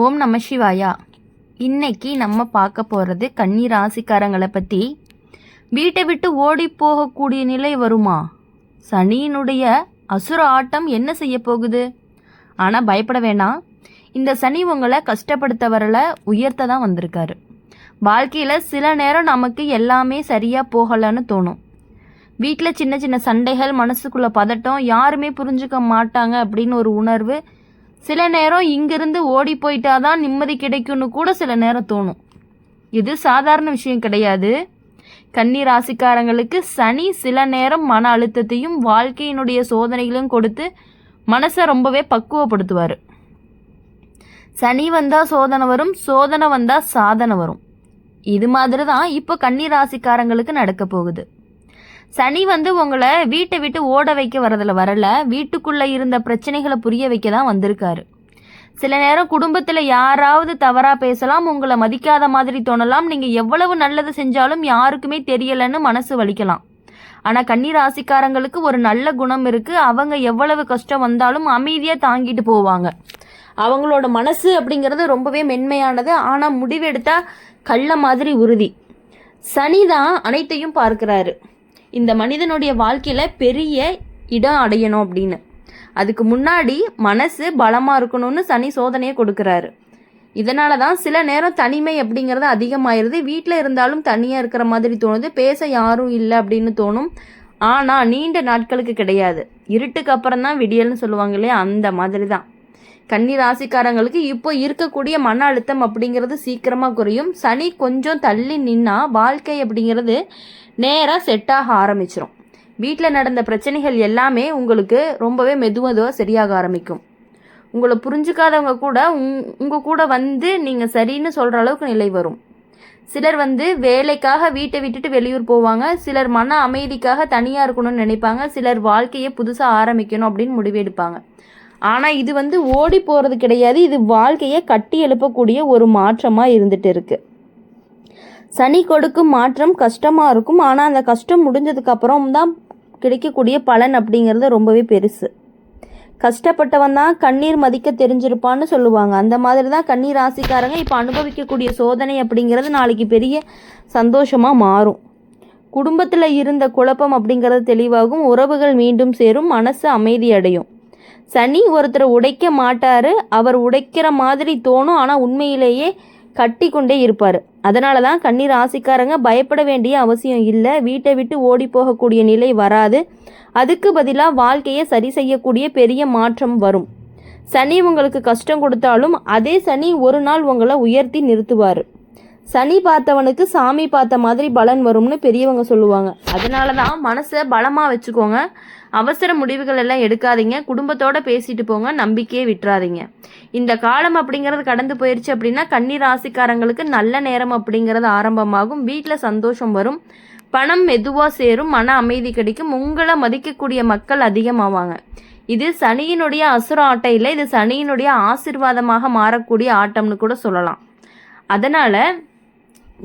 ஓம் நம சிவாயா. இன்னைக்கு நம்ம பார்க்க போகிறது கன்னி ராசிக்காரங்களை பற்றி. வீட்டை விட்டு ஓடி போகக்கூடிய நிலை வருமா? சனியினுடைய அசுர ஆட்டம் என்ன செய்ய போகுது? ஆனால் பயப்பட வேண்டாம். இந்த சனி உங்களை கஷ்டப்படுத்த வரல, உயர்த்த தான் வந்திருக்காரு. வாழ்க்கையில் சில நேரம் நமக்கு எல்லாமே சரியாக போகலன்னு தோணும். வீட்டில் சின்ன சின்ன சண்டைகள், மனசுக்குள்ள பதட்டம், யாருமே புரிஞ்சுக்க மாட்டாங்க அப்படின்னு ஒரு உணர்வு. சில நேரம் இங்கிருந்து ஓடி போயிட்டாதான் நிம்மதி கிடைக்கும்னு கூட சில நேரம் தோணும். இது சாதாரண விஷயம் கிடையாது. கன்னி ராசிக்காரங்களுக்கு சனி சில நேரம் மன அழுத்தத்தையும் வாழ்க்கையினுடைய சோதனைகளையும் கொடுத்து மனசை ரொம்பவே பக்குவப்படுத்துவார். சனி வந்தால் சோதனை வரும், சோதனை வந்தால் சாதனை வரும். இது மாதிரி தான் இப்போ கன்னி ராசிக்காரங்களுக்கு நடக்க போகுது. சனி உங்களை வீட்டை விட்டு ஓட வைக்க வரல, வீட்டுக்குள்ளே இருந்த பிரச்சனைகளை புரிய வைக்க தான் வந்திருக்காரு. சில நேரம் குடும்பத்தில் யாராவது தவறாக பேசலாம், உங்களை மதிக்காத மாதிரி தோணலாம். நீங்கள் எவ்வளவு நல்லது செஞ்சாலும் யாருக்குமே தெரியலைன்னு மனசு வலிக்கலாம். ஆனால் கன்னி ராசிக்காரங்களுக்கு ஒரு நல்ல குணம் இருக்குது. அவங்க எவ்வளவு கஷ்டம் வந்தாலும் அமைதியாக தாங்கிட்டு போவாங்க. அவங்களோட மனசு அப்படிங்கிறது ரொம்பவே மென்மையானது. ஆனால் முடிவெடுத்தால் கள்ள மாதிரி உறுதி. சனி தான் அனைத்தையும் பார்க்குறாரு. இந்த மனிதனுடைய வாழ்க்கையில் பெரிய இடம் அடையணும் அப்படின்னு, அதுக்கு முன்னாடி மனசு பலமாக இருக்கணும்னு சனி சோதனையை கொடுக்குறாரு. இதனால தான் சில நேரம் தனிமை அப்படிங்கிறது அதிகமாயிருது. வீட்டில் இருந்தாலும் தனியாக இருக்கிற மாதிரி தோணுது, பேச யாரும் இல்லை அப்படின்னு தோணும். ஆனால் நீண்ட நாட்களுக்கு கிடையாது. இருட்டுக்கு அப்புறம் தான் விடியல்னு சொல்லுவாங்க இல்லையா, அந்த மாதிரி தான் கன்னி ராசிக்காரங்களுக்கு இப்போ இருக்கக்கூடிய மன அழுத்தம் அப்படிங்கிறது சீக்கிரமாக குறையும். சனி கொஞ்சம் தள்ளி நின்னா வாழ்க்கை அப்படிங்கிறது நேராக செட்டாக ஆரம்பிச்சிடும். வீட்டில் நடந்த பிரச்சனைகள் எல்லாமே உங்களுக்கு ரொம்பவே மெதுவாக சரியாக ஆரம்பிக்கும். உங்களை புரிஞ்சுக்காதவங்க கூட உங்கள் கூட நீங்கள் சரின்னு சொல்கிற அளவுக்கு நிலை வரும். சிலர் வேலைக்காக வீட்டை விட்டுட்டு வெளியூர் போவாங்க. சிலர் மன அமைதிக்காக தனியாக இருக்கணும்னு நினைப்பாங்க. சிலர் வாழ்க்கையை புதுசாக ஆரம்பிக்கணும் அப்படின்னு முடிவெடுப்பாங்க. ஆனால் இது ஓடி போகிறது கிடையாது. இது வாழ்க்கையை கட்டி எழுப்பக்கூடிய ஒரு மாற்றமாக இருந்துட்டு இருக்குது. சனி கொடுக்கும் மாற்றம் கஷ்டமாக இருக்கும். ஆனால் அந்த கஷ்டம் முடிஞ்சதுக்கப்புறம் தான் கிடைக்கக்கூடிய பலன் அப்படிங்கிறது ரொம்பவே பெருசு. கஷ்டப்பட்டவன் தான் கண்ணீர் மதிக்க தெரிஞ்சிருப்பான்னு சொல்லுவாங்க. அந்த மாதிரி தான் கன்னி ராசிக்காரங்க இப்போ அனுபவிக்கக்கூடிய சோதனை அப்படிங்கிறது நாளைக்கு பெரிய சந்தோஷமாக மாறும். குடும்பத்தில் இருந்த குழப்பம் அப்படிங்கிறது தெளிவாகும். உறவுகள் மீண்டும் சேரும், மனசு அமைதி அடையும். சனி ஒருத்தரை உடைக்க மாட்டார், அவர் உடைக்கிற மாதிரி தோணும். ஆனால் உண்மையிலேயே கட்டி கொண்டே இருப்பார். அதனால தான் கன்னி ராசிக்காரங்க பயப்பட வேண்டிய அவசியம் இல்லை. வீட்டை விட்டு ஓடி போகக்கூடிய நிலை வராது. அதுக்கு பதிலாக வாழ்க்கையை சரி செய்யக்கூடிய பெரிய மாற்றம் வரும். சனி உங்களுக்கு கஷ்டம் கொடுத்தாலும் அதே சனி ஒரு நாள் உங்களை உயர்த்தி நிறுத்துவார். சனி பார்த்தவனுக்கு சாமி பார்த்த மாதிரி பலன் வரும்னு பெரியவங்க சொல்லுவாங்க. அதனால தான் மனசை பலமாக வச்சுக்கோங்க. அவசர முடிவுகள் எல்லாம் எடுக்காதீங்க. குடும்பத்தோடு பேசிட்டு போங்க, நம்பிக்கையே விட்டுறாதீங்க. இந்த காலம் அப்படிங்கிறது கடந்து போயிடுச்சு அப்படின்னா கன்னி ராசிக்காரங்களுக்கு நல்ல நேரம் அப்படிங்கிறது ஆரம்பமாகும். வீட்டில் சந்தோஷம் வரும், பணம் மெதுவாக சேரும், மன அமைதி கிடைக்கும். உங்களை மதிக்கக்கூடிய மக்கள் அதிகமாவாங்க. இது சனியினுடைய அசுர ஆட்டம் இல்லை, இது சனியினுடைய ஆசீர்வாதமாக மாறக்கூடிய ஆட்டம்னு கூட சொல்லலாம். அதனால்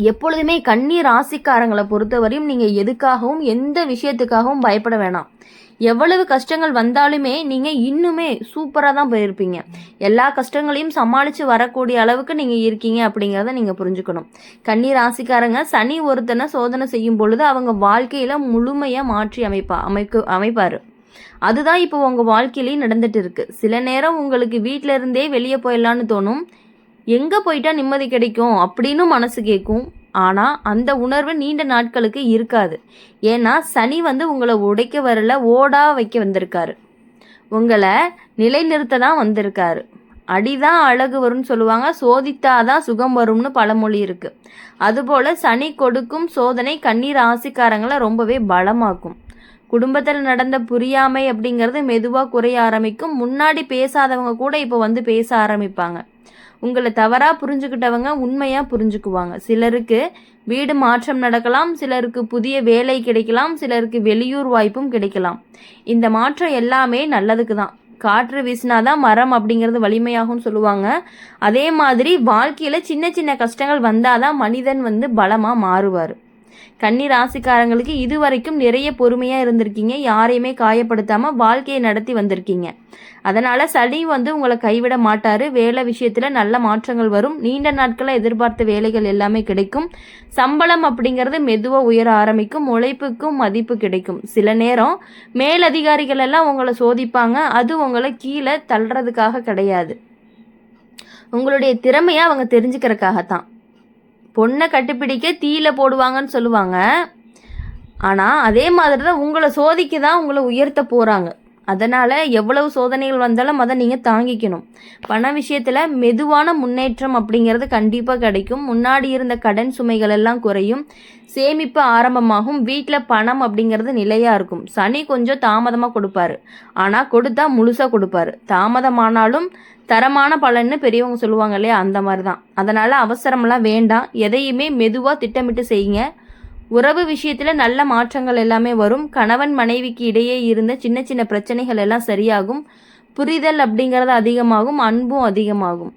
எப்பொழுதுமே கன்னி ராசிக்காரங்களை பொறுத்தவரையும் நீங்கள் எதுக்காகவும் எந்த விஷயத்துக்காகவும் பயப்பட வேணாம். எவ்வளவு கஷ்டங்கள் வந்தாலுமே நீங்கள் இன்னுமே சூப்பராக தான் போயிருப்பீங்க. எல்லா கஷ்டங்களையும் சமாளித்து வரக்கூடிய அளவுக்கு நீங்கள் இருக்கீங்க அப்படிங்கிறத நீங்கள் புரிஞ்சுக்கணும். கன்னி ராசிக்காரங்க சனி ஒருத்தனை சோதனை செய்யும் பொழுது அவங்க வாழ்க்கையில் முழுமையாக மாற்றி அமைப்பார். அதுதான் இப்போ உங்கள் வாழ்க்கையிலேயும் நடந்துட்டு இருக்கு. சில நேரம் உங்களுக்கு வீட்டில இருந்தே வெளியே போயிடலான்னு தோணும். எங்கே போயிட்டா நிம்மதி கிடைக்கும் அப்படின்னு மனசு கேட்கும். ஆனால் அந்த உணர்வு நீண்ட நாட்களுக்கு இருக்காது. ஏன்னா சனி உங்களை உடைக்க வரல, ஓடா வைக்க வந்திருக்காரு. உங்களை நிலைநிறுத்த தான் வந்திருக்காரு. அடிதான் அழகு வரும்னு சொல்லுவாங்க, சோதித்தாதான் சுகம் வரும்னு பழமொழி இருக்குது. அதுபோல் சனி கொடுக்கும் சோதனை கன்னி ராசிக்காரங்களை ரொம்பவே பலமாக்கும். குடும்பத்தில் நடந்த புரியாமை அப்படிங்கிறது மெதுவாக குறைய ஆரம்பிக்கும். முன்னாடி பேசாதவங்க கூட இப்போ பேச ஆரம்பிப்பாங்க. உங்களை தவறாக புரிஞ்சுக்கிட்டவங்க உண்மையாக புரிஞ்சுக்குவாங்க. சிலருக்கு வீடு மாற்றம் நடக்கலாம், சிலருக்கு புதிய வேலை கிடைக்கலாம், சிலருக்கு வெளியூர் வாய்ப்பும் கிடைக்கலாம். இந்த மாற்றம் எல்லாமே நல்லதுக்கு தான். காற்று வீசினாதான் மரம் அப்படிங்கிறது வலிமையாகும்னு சொல்லுவாங்க. அதே மாதிரி வாழ்க்கையில் சின்ன சின்ன கஷ்டங்கள் வந்தால் தான் மனிதன் பலமாக மாறுவார். கன்னி ராசிக்காரங்களுக்கு இதுவரைக்கும் நிறைய பொறுமையாக இருந்திருக்கீங்க, யாரையுமே காயப்படுத்தாமல் வாழ்க்கையை நடத்தி வந்திருக்கீங்க. அதனால் சனி உங்களை கைவிட மாட்டார். வேலை விஷயத்தில் நல்ல மாற்றங்கள் வரும். நீண்ட நாட்களை எதிர்பார்த்த வேலைகள் எல்லாமே கிடைக்கும். சம்பளம் அப்படிங்கிறது மெதுவாக உயர ஆரம்பிக்கும். உழைப்புக்கும் மதிப்பு கிடைக்கும். சில நேரம் மேலதிகாரிகள் எல்லாம் உங்களை சோதிப்பாங்க. அது உங்களை கீழே தள்ளுறதுக்காக கிடையாது, உங்களுடைய திறமையை அவங்க தெரிஞ்சுக்கிறதுக்காகத்தான். பொண்ணை கட்டுப்பிடிக்க தீயில போடுவாங்கன்னு சொல்லுவாங்க. ஆனால் அதே மாதிரி தான் உங்களை சோதிக்க தான் உங்களை உயர்த்த போகிறாங்க. அதனால் எவ்வளவு சோதனைகள் வந்தாலும் அதை நீங்கள் தாங்கிக்கணும். பண விஷயத்தில் மெதுவான முன்னேற்றம் அப்படிங்கிறது கண்டிப்பாக கிடைக்கும். முன்னாடி இருந்த கடன் சுமைகள் எல்லாம் குறையும். சேமிப்பு ஆரம்பமாகும். வீட்டில் பணம் அப்படிங்கிறது நிலையாக இருக்கும். சனி கொஞ்சம் தாமதமாக கொடுப்பாரு, ஆனால் கொடுத்தா முழுசாக கொடுப்பாரு. தாமதமானாலும் தரமான பலன்னு பெரியவங்க சொல்லுவாங்க இல்லையா, அந்த மாதிரி தான். அதனால் அவசரமெல்லாம் வேண்டாம். எதையுமே மெதுவாக திட்டமிட்டு செய்யுங்க. உறவு விஷயத்தில் நல்ல மாற்றங்கள் எல்லாமே வரும். கணவன் மனைவிக்கு இடையே இருந்த சின்ன சின்ன பிரச்சனைகள் எல்லாம் சரியாகும். புரிதல் அப்படிங்கிறது அதிகமாகும். அன்பும் அதிகமாகும்.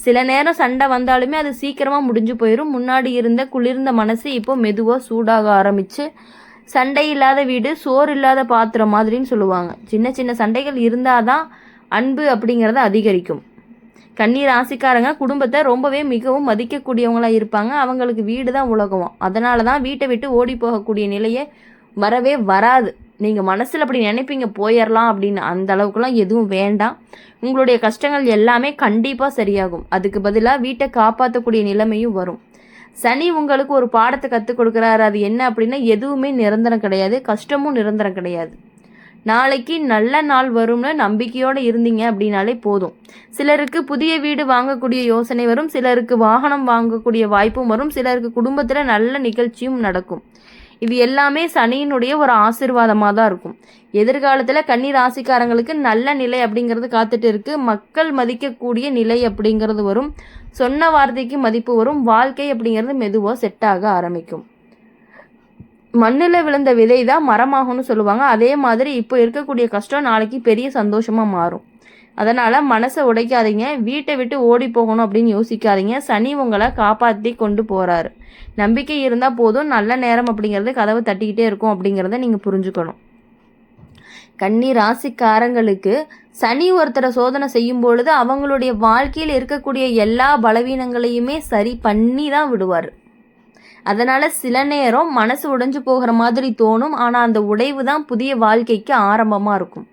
சில நேரம் சண்டை வந்தாலுமே அது சீக்கிரமாக முடிஞ்சு போயிடும். முன்னாடி இருந்த குளிர்ந்த மனசு இப்போ மெதுவாக சூடாக ஆரம்பித்து, சண்டை இல்லாத வீடு சோறு இல்லாத பாத்திரம் மாதிரின்னு சொல்லுவாங்க. சின்ன சின்ன சண்டைகள் இருந்தால் தான் அன்பு அப்படிங்கிறது அதிகரிக்கும். கன்னி ராசிக்காரங்க குடும்பத்தை ரொம்பவே மிகவும் மதிக்கக்கூடியவங்களாக இருப்பாங்க. அவங்களுக்கு வீடு தான் உலகம். அதனால தான் வீட்டை விட்டு ஓடி போகக்கூடிய நிலையை வரவே வராது. நீங்கள் மனசில் அப்படி நினைப்பீங்க போயிடலாம் அப்படின்னு, அந்த அளவுக்குலாம் எதுவும் வேண்டாம். உங்களுடைய கஷ்டங்கள் எல்லாமே கண்டிப்பாக சரியாகும். அதுக்கு பதிலாக வீட்டை காப்பாற்றக்கூடிய நிலைமையும் வரும். சனி உங்களுக்கு ஒரு பாடத்தை கற்றுக் கொடுக்குறாரு. அது என்ன அப்படின்னா, எதுவுமே நிரந்தரம் கிடையாது, கஷ்டமும் நிரந்தரம் கிடையாது. நாளைக்கு நல்ல நாள் வரும்னு நம்பிக்கையோடு இருந்தீங்க அப்படின்னாலே போதும். சிலருக்கு புதிய வீடு வாங்கக்கூடிய யோசனை வரும். சிலருக்கு வாகனம் வாங்கக்கூடிய வாய்ப்பும் வரும். சிலருக்கு குடும்பத்தில் நல்ல நிகழ்ச்சியும் நடக்கும். இது எல்லாமே சனியினுடைய ஒரு ஆசீர்வாதமாக தான் இருக்கும். எதிர்காலத்தில் கன்னி ராசிக்காரங்களுக்கு நல்ல நிலை அப்படிங்கிறது காத்துட்டு இருக்கு. மக்கள் மதிக்கக்கூடிய நிலை அப்படிங்கிறது வரும். சொன்ன வார்த்தைக்கு மதிப்பு வரும். வாழ்க்கை அப்படிங்கிறது மெதுவாக செட் ஆக ஆரம்பிக்கும். மண்ணில் விழுந்த விதை தான் மரமாகும்னு சொல்லுவாங்க. அதே மாதிரி இப்போ இருக்கக்கூடிய கஷ்டம் நாளைக்கு பெரிய சந்தோஷமாக மாறும். அதனால் மனசை உடைக்காதீங்க. வீட்டை விட்டு ஓடி போகணும் அப்படின்னு யோசிக்காதீங்க. சனி உங்களை காப்பாற்றி கொண்டு போகிறாரு. நம்பிக்கை இருந்தால் போதும். நல்ல நேரம் அப்படிங்கிறது கதவு தட்டிக்கிட்டே இருக்கும் அப்படிங்கிறத நீங்கள் புரிஞ்சுக்கணும். கன்னி ராசிக்காரங்களுக்கு சனி ஒருத்தரை சோதனை செய்யும் பொழுது அவங்களுடைய வாழ்க்கையில் இருக்கக்கூடிய எல்லா பலவீனங்களையுமே சரி பண்ணி தான் விடுவார். அதனால் சில நேரம் மனசு உடைஞ்சு போகிற மாதிரி தோணும். ஆனால் அந்த உடைவு தான் புதிய வாழ்க்கைக்கு ஆரம்பமாக இருக்கும்.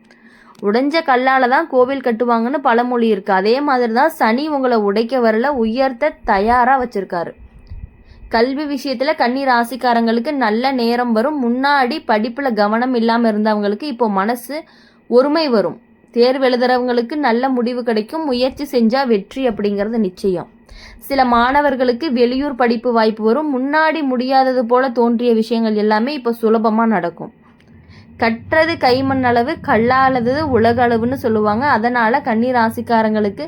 உடைஞ்ச கல்லால் தான் கோவில் கட்டுவாங்கன்னு பழமொழி இருக்குது. அதே மாதிரி தான் சனி உங்களை உடைக்க வரல, உயர்த்த தயாராக வச்சுருக்காரு. கல்வி விஷயத்தில் கன்னி ராசிக்காரங்களுக்கு நல்ல நேரம் வரும். முன்னாடி படிப்பில் கவனம் இல்லாமல் இருந்தவங்களுக்கு இப்போ மனசு ஒருமை வரும். தேர்வு எழுதுறவங்களுக்கு நல்ல முடிவு கிடைக்கும். முயற்சி செஞ்சால் வெற்றி அப்படிங்கிறது நிச்சயம். சில மாணவர்களுக்கு வெளியூர் படிப்பு வாய்ப்பு வரும். முன்னாடி முடியாதது போல தோன்றிய விஷயங்கள் எல்லாமே இப்போ சுலபமாக நடக்கும். கற்றது கைமண் அளவு, கல்லாதது உலக அளவுன்னு சொல்லுவாங்க. அதனால் கன்னி ராசிக்காரங்களுக்கு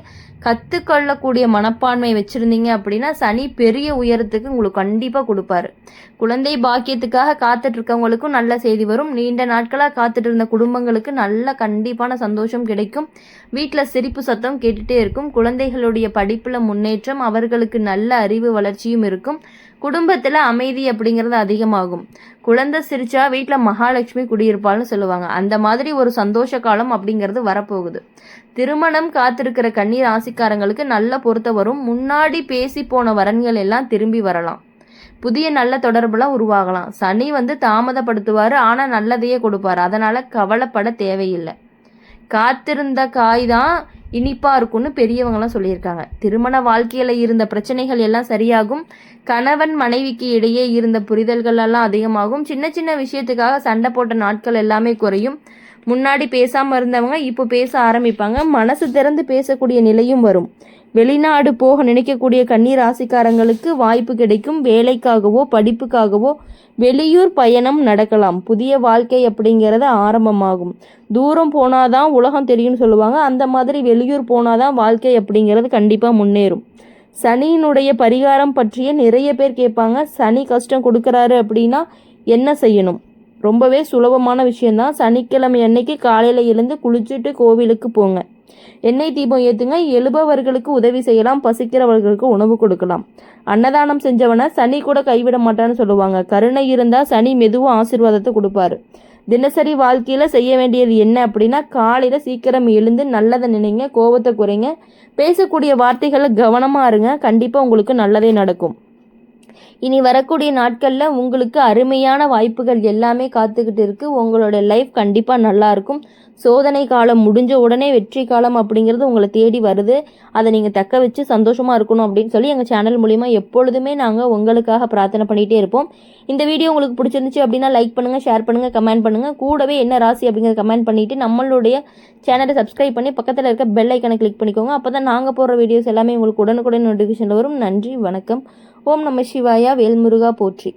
கற்றுக்கொள்ளக்கூடிய மனப்பான்மை வச்சுருந்தீங்க அப்படின்னா சனி பெரிய உயரத்துக்கு உங்களுக்கு கண்டிப்பாக கொடுப்பாரு. குழந்தை பாக்கியத்துக்காக காத்துட்ருக்கவங்களுக்கும் நல்ல செய்தி வரும். நீண்ட நாட்களாக காத்துட்டு இருந்த குடும்பங்களுக்கு நல்ல கண்டிப்பான சந்தோஷம் கிடைக்கும். வீட்டில் சிரிப்பு சத்தம் கேட்டுகிட்டே இருக்கும். குழந்தைகளுடைய படிப்பில் முன்னேற்றம், அவர்களுக்கு நல்ல அறிவு வளர்ச்சியும் இருக்கும். குடும்பத்தில் அமைதி அப்படிங்கிறது அதிகமாகும். குழந்தை சிரிச்சா வீட்டில் மகாலட்சுமி குடியிருப்பாள்னு சொல்லுவாங்க. அந்த மாதிரி ஒரு சந்தோஷ காலம் அப்படிங்கிறது வரப்போகுது. திருமணம் காத்திருக்கிற கன்னி ராசிக்காரங்களுக்கு நல்ல பொருத்த வரும். முன்னாடி பேசி போன வரன்கள் எல்லாம் திரும்பி வரலாம். புதிய நல்ல தொடர்புலாம் உருவாகலாம். சனி தாமதப்படுத்துவார், ஆனால் நல்லதையே கொடுப்பார். அதனால் கவலைப்பட தேவையில்லை. காத்திருந்த காய் தான் இனிப்பாக இருக்கும்னு பெரியவங்களாம் சொல்லியிருக்காங்க. திருமண வாழ்க்கையில் இருந்த பிரச்சனைகள் எல்லாம் சரியாகும். கணவன் மனைவிக்கு இடையே இருந்த புரிதல்கள் எல்லாம் அதிகமாகும். சின்ன சின்ன விஷயத்துக்காக சண்டை போட்ட நாட்கள் எல்லாமே குறையும். முன்னாடி பேசாமல் இருந்தவங்க இப்போ பேச ஆரம்பிப்பாங்க. மனசு திறந்து பேசக்கூடிய நிலையும் வரும். வெளிநாடு போக நினைக்கக்கூடிய கன்னி ராசிக்காரங்களுக்கு வாய்ப்பு கிடைக்கும். வேலைக்காகவோ படிப்புக்காகவோ வெளியூர் பயணம் நடக்கலாம். புதிய வாழ்க்கை அப்படிங்கிறது ஆரம்பமாகும். தூரம் போனாதான் உலகம் தெரியும்னு சொல்லுவாங்க. அந்த மாதிரி வெளியூர் போனாதான் வாழ்க்கை அப்படிங்கிறது கண்டிப்பாக முன்னேறும். சனியினுடைய பரிகாரம் பற்றிய நிறைய பேர் கேட்பாங்க. சனி கஷ்டம் கொடுக்குறாரு அப்படின்னா என்ன செய்யணும்? ரொம்பவே சுலபமான விஷயந்தான். சனிக்கிழமை அன்னைக்கு காலையில் எழுந்து குளிச்சுட்டு கோவிலுக்கு போங்க. எண்ணெய் தீபம் ஏற்றுங்க. எழுபவர்களுக்கு உதவி செய்யலாம். பசிக்கிறவர்களுக்கு உணவு கொடுக்கலாம். அன்னதானம் செஞ்சவனை சனி கூட கைவிட மாட்டான்னு சொல்லுவாங்க. கருணை இருந்தால் சனி மெதுவாக ஆசீர்வாதத்தை கொடுப்பாரு. தினசரி வாழ்க்கையில் செய்ய வேண்டியது என்ன அப்படின்னா, காலையில் சீக்கிரம் எழுந்து நல்லதை நினைங்க, கோபத்தை குறைங்க, பேசக்கூடிய வார்த்தைகளில் கவனமாக இருங்க. கண்டிப்பாக உங்களுக்கு நல்லதே நடக்கும். இனி வரக்கூடிய நாட்களில் உங்களுக்கு அருமையான வாய்ப்புகள் எல்லாமே காத்துக்கிட்டு இருக்குது. உங்களோட லைஃப் கண்டிப்பாக நல்லாயிருக்கும். சோதனை காலம் முடிஞ்ச உடனே வெற்றி காலம் அப்படிங்கிறது உங்களை தேடி வருது. அதை நீங்கள் தக்க வச்சு சந்தோஷமாக இருக்கணும் அப்படின்னு சொல்லி எங்கள் சேனல் மூலிமா எப்பொழுதுமே நாங்கள் உங்களுக்காக பிரார்த்தனை பண்ணிகிட்டே இருப்போம். இந்த வீடியோ உங்களுக்கு பிடிச்சிருந்துச்சு அப்படின்னா லைக் பண்ணுங்கள், ஷேர் பண்ணுங்கள், கமெண்ட் பண்ணுங்கள். கூடவே என்ன ராசி அப்படிங்கிறத கமெண்ட் பண்ணிவிட்டு நம்மளுடைய சேனலை சப்ஸ்கிரைப் பண்ணி பக்கத்தில் இருக்க பெல் ஐக்கனை கிளிக் பண்ணிக்கோங்க. அப்போ தான் நாங்கள் போடுற வீடியோஸ் எல்லாமே உங்களுக்கு உடனுக்குடன் நோட்டிஃபிகேஷனில் வரும். நன்றி, வணக்கம். ஓம் நம சிவாயா. வேல்முருகா போற்றி.